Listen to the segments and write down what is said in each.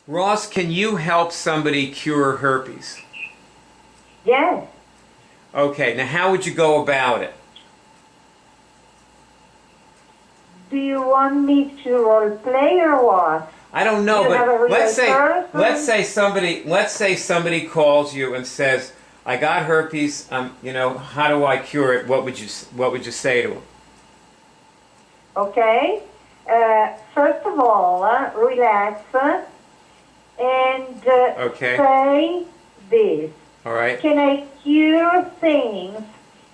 Ross, can you help somebody cure herpes? Yes. Okay, now how would you go about it? Do you want me to role play or what? I don't know, You have a but real let's say person? somebody calls you and says, "I got herpes. How do I cure it?" What would you say to them? Okay. First of all, relax and Okay. say this. All right. Can I cure things?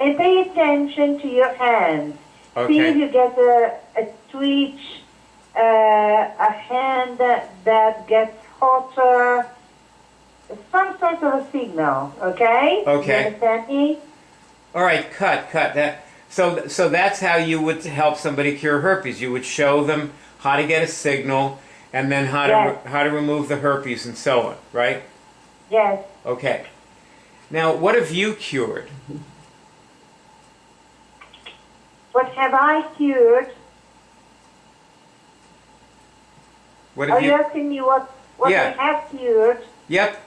And pay attention to your hands. See if Okay. you get a twitch, a hand that gets hotter, some sort of a signal, okay? Okay. You understand me? All right. Cut. That. So that's how you would help somebody cure herpes. You would show them how to get a signal, and then how to remove the herpes and so on. Right? Yes. Okay. Now, what have you cured? What have I cured? What Are have you you? asking me what Yeah. I have cured? Yep.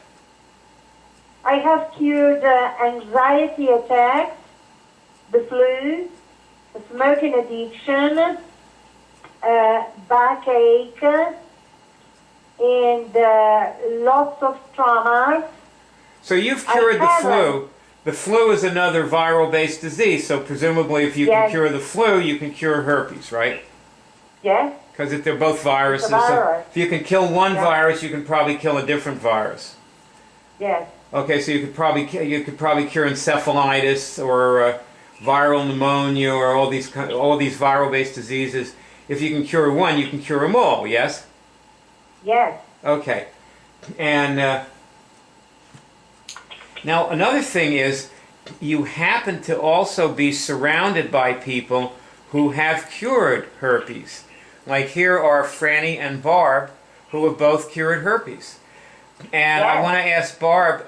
I have cured anxiety attacks, the flu, the smoking addiction, backache, and lots of traumas. So you've cured the flu. The flu is another viral-based disease, so presumably if you can cure the flu, you can cure herpes, right? Yes. Because if they're both viruses, so if you can kill one virus, you can probably kill a different virus. Yes. Okay, so you could probably cure encephalitis or viral pneumonia or all these viral-based diseases. If you can cure one, you can cure them all. Yes. Yes. Okay, and. Now, another thing is, you happen to also be surrounded by people who have cured herpes. Like here are Franny and Barb, who have both cured herpes. And I want to ask Barb,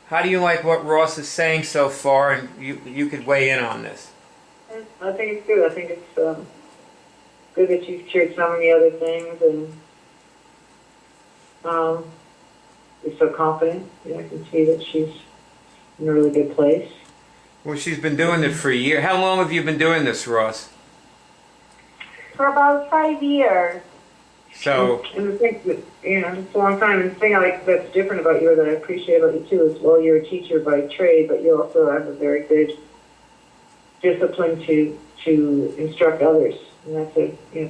how do you like what Ross is saying so far? And you could weigh in on this. I think it's good. I think it's good that you've cured so many other things, and you're so confident. Yeah, I can see that she's in a really good place. Well, she's been doing it for a year. How long have you been doing this, Ross? For about 5 years. So. And the thing that, it's a long time. And the thing that's different about you, or that I appreciate about you too, is well, you're a teacher by trade, but you also have a very good discipline to instruct others. And that's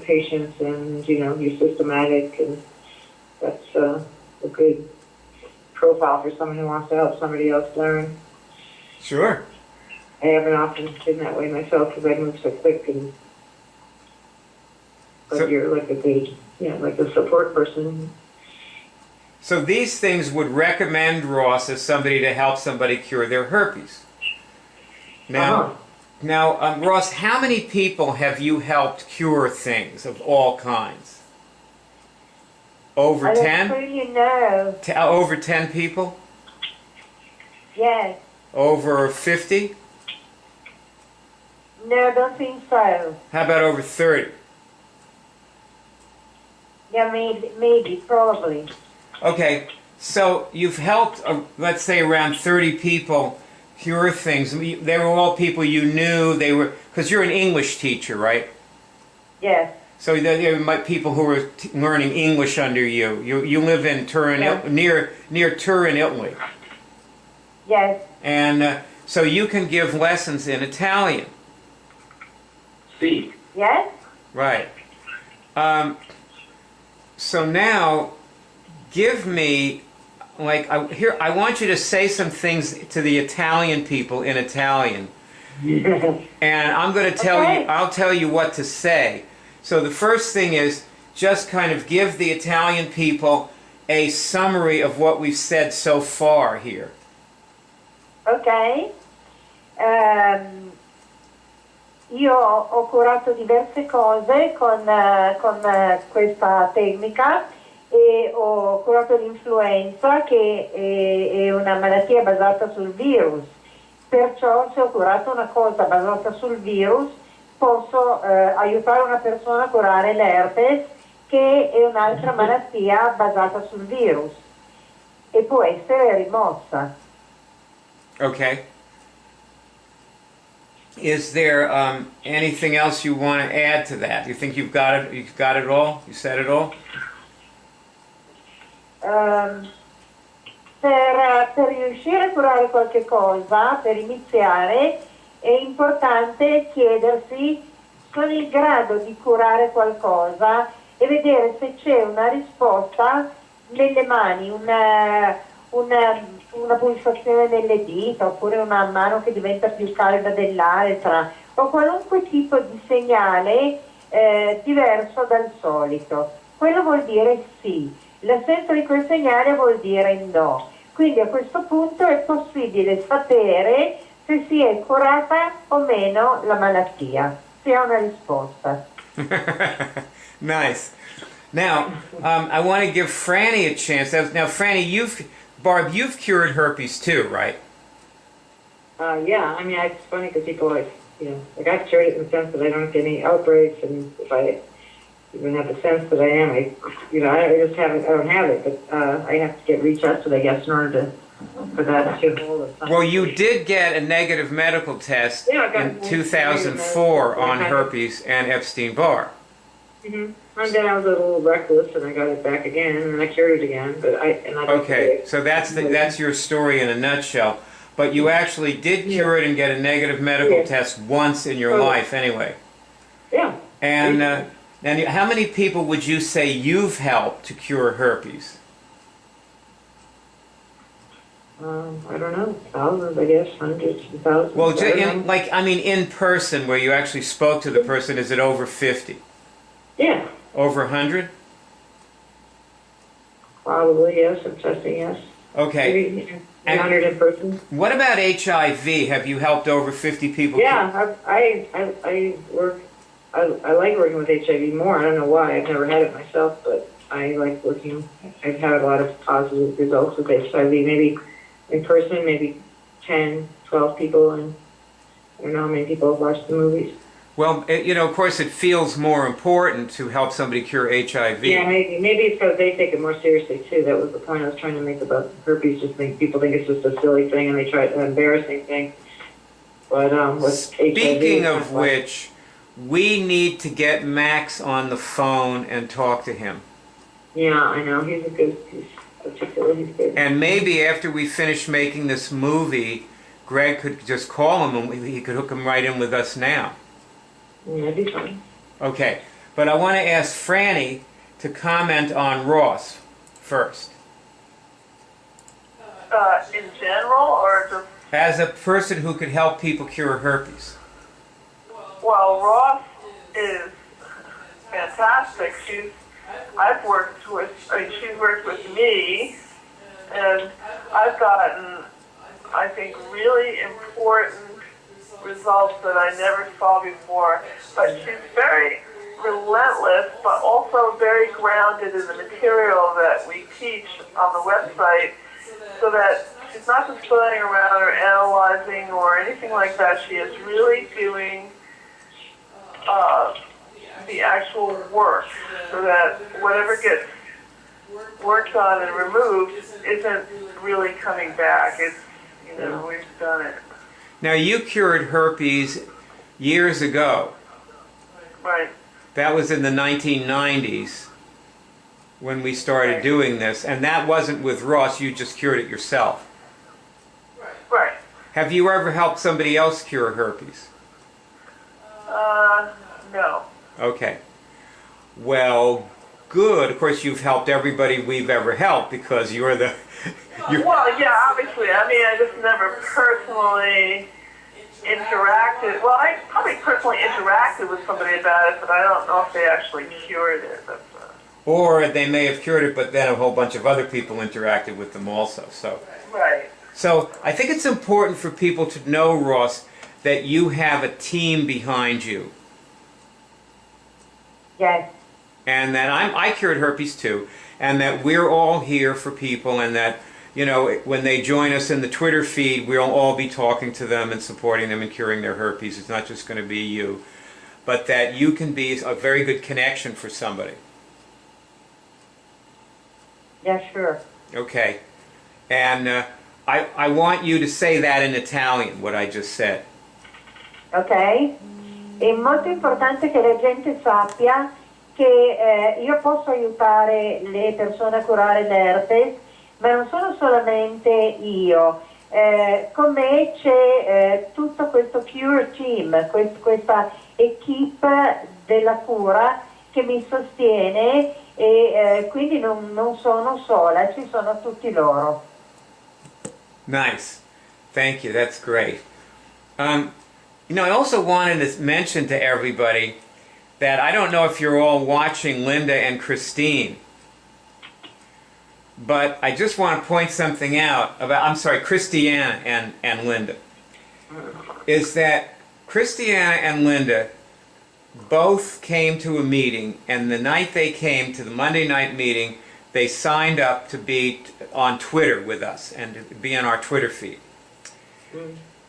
patience, and you're systematic, and that's a good profile for someone who wants to help somebody else learn. Sure. I haven't often been that way myself because I move so quick, but you're like a good, like a support person. So these things would recommend Ross as somebody to help somebody cure their herpes. Now, Ross, how many people have you helped cure things of all kinds? Over 10? Over 10 people? Yes. Over 50? No, I don't think so. How about over 30? Yeah, maybe, probably. Okay, so you've helped, let's say, around 30 people cure things. They were all people you knew. They were, because you're an English teacher, right? Yes. So there might be people who were learning English under you. You live in Turin, near Turin, Italy. Yes. And so you can give lessons in Italian. See. Yes. Right. So now, give me, I want you to say some things to the Italian people in Italian. And I'm going to tell you, I'll tell you what to say. So the first thing is just kind of give the Italian people a summary of what we've said so far here. Ok. Io ho curato diverse cose con questa tecnica e ho curato l'influenza, che è una malattia basata sul virus. Perciò, se ho curato una cosa basata sul virus, posso aiutare una persona a curare l'herpes, che è un'altra malattia basata sul virus e può essere rimossa. Okay. Is there anything else you want to add to that? You think you've got it? You've got it all? You said it all? Per riuscire a curare qualche cosa, per iniziare, è importante chiedersi: sono in grado di curare qualcosa, e vedere se c'è una risposta nelle mani, una pulsazione nelle dita, oppure una mano che diventa più calda dell'altra, o qualunque tipo di segnale diverso dal solito. Quello vuol dire sì. L'assenza di quel segnale vuol dire no. Quindi a questo punto è possibile sapere se si è curata o meno la malattia. Si ha una risposta. Nice. Now, I want to give Franny a chance. Now, Franny, Barb, you've cured herpes too, right? Yeah, I mean, it's funny because people like I've cured it in the sense that I don't get any outbreaks, and if I even have the sense that I am, I just haven't, I don't have it, but I have to get retested, I guess, in order for that to hold. Well, you did get a negative medical test in 2004 on herpes and Epstein-Barr. Mm-hmm. And then I was a little reckless, and I got it back again, and I cured it again. But I don't Okay, so that's your story in a nutshell. But you actually did cure it and get a negative medical test once in your life, anyway. Yeah. And how many people would you say you've helped to cure herpes? I don't know, thousands, I guess, hundreds of thousands. Well, in person, where you actually spoke to the person, is it over 50? Yeah. Over 100? Probably, yes. I'm testing, yes. Okay. Maybe 100 in person. What about HIV? Have you helped over 50 people? Yeah, I work. I like working with HIV more. I don't know why. I've never had it myself, but I like working. I've had a lot of positive results with HIV. Maybe in person, maybe 10, 12 people, and I don't know how many people have watched the movies. Well, of course, it feels more important to help somebody cure HIV. Yeah, maybe it's because they take it more seriously too. That was the point I was trying to make about herpes. People think it's just a silly thing, and they try an embarrassing thing. But with Speaking HIV, of which, we need to get Max on the phone and talk to him. Yeah, I know. He's particularly good. And maybe after we finish making this movie, Greg could just call him and he could hook him right in with us now. Yeah, that'd be fine. Okay, but I want to ask Franny to comment on Ross first. In general, or just... As a person who could help people cure herpes. Well, Ross is fantastic. I've worked with, she's worked with me, and I've gotten, I think, really important results that I never saw before. But she's very relentless, but also very grounded in the material that we teach on the website, so that she's not just playing around or analyzing or anything like that. She is really doing the actual work, so that whatever gets worked on and removed isn't really coming back. It's, we've done it. Now, you cured herpes years ago. Right. That was in the 1990s when we started doing this, and that wasn't with Ross, you just cured it yourself. Right. Have you ever helped somebody else cure herpes? No. Okay. Well, good. Of course, you've helped everybody we've ever helped because you're the... Well, yeah, obviously. I mean, I just never personally interacted. Well, I probably personally interacted with somebody about it, but I don't know if they actually cured it. Or they may have cured it, but then a whole bunch of other people interacted with them also. So, right. So I think it's important for people to know, Ross, that you have a team behind you. Yes. And that I cured herpes too, and that we're all here for people, and that, when they join us in the Twitter feed, we'll all be talking to them and supporting them in curing their herpes. It's not just going to be you, but that you can be a very good connection for somebody. Yeah, sure. Okay. And I want you to say that in Italian, what I just said. Ok? È molto importante che la gente sappia che io posso aiutare le persone a curare l'herpes, ma non sono solamente io. Con me c'è tutto questo cure team, questa equipe della cura che mi sostiene e quindi non sono sola, ci sono tutti loro. Nice. Thank you. That's great. You know, I also wanted to mention to everybody that I don't know if you're all watching Linda and Christine, but I just want to point something out about, I'm sorry, Christiana and Linda, is that Christiana and Linda both came to a meeting, and the night they came to the Monday night meeting, they signed up to be on Twitter with us and to be on our Twitter feed.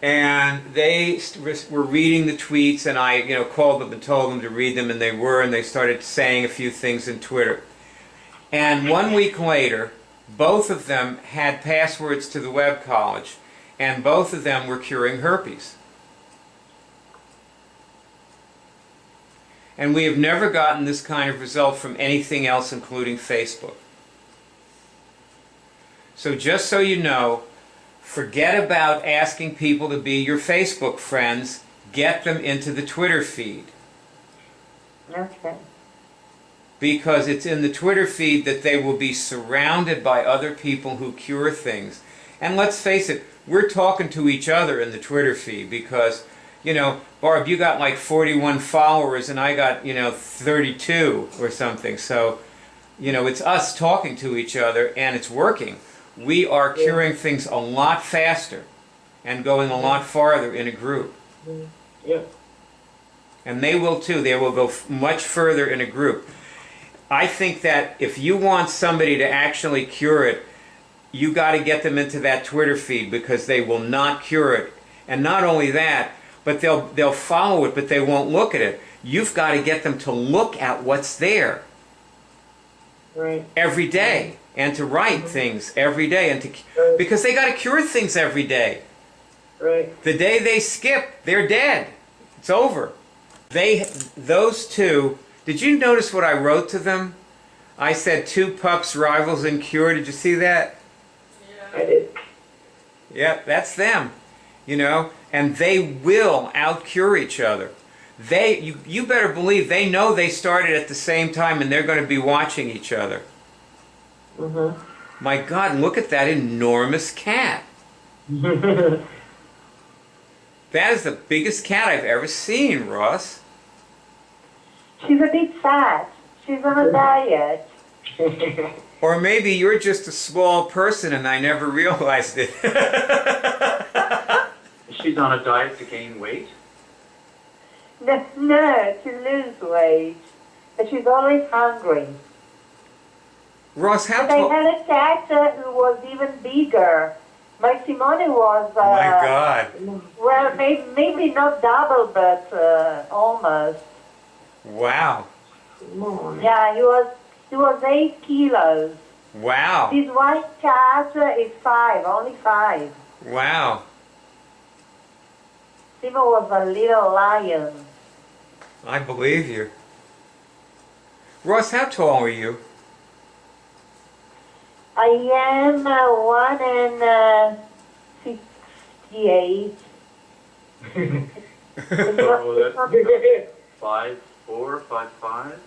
And they were reading the tweets, and I, called them and told them to read them, and they were, and they started saying a few things in Twitter. And 1 week later, both of them had passwords to the web college, and both of them were curing herpes. And we have never gotten this kind of result from anything else, including Facebook. So just so you know, forget about asking people to be your Facebook friends. Get them into the Twitter feed. Okay. Because it's in the Twitter feed that they will be surrounded by other people who cure things. And let's face it, we're talking to each other in the Twitter feed because, Barb, you got like 41 followers and I got, 32 or something. So, it's us talking to each other and it's working. We are curing things a lot faster and going a lot farther in a group. Yeah. And they will too. They will go much further in a group. I think that if you want somebody to actually cure it, you got to get them into that Twitter feed because they will not cure it. And not only that, but they'll follow it, but they won't look at it. You've got to get them to look at what's there. Right. Every day. And to write things every day, and because they got to cure things every day. Right. The day they skip, they're dead. It's over. Those two. Did you notice what I wrote to them? I said 2 pups, rivals in cure. Did you see that? Yeah. I did. Yep, that's them. And they will out-cure each other. You better believe they know they started at the same time, and they're going to be watching each other. My God, look at that enormous cat. That is the biggest cat I've ever seen, Ross. She's a bit fat. She's on a diet. Or maybe you're just a small person and I never realized it. She's on a diet to gain weight? No, to lose weight. But she's always hungry. Ross, how But I tall? had a cat who was even bigger. My Simone was, My God. well, maybe not double, but almost. Wow. Yeah, he was 8 kilos. Wow. This white cat is 5, only 5. Wow. Simo was a little lion. I believe you. Ross, how tall are you? I am 1 and 68. So that's 5'4", 5'5"?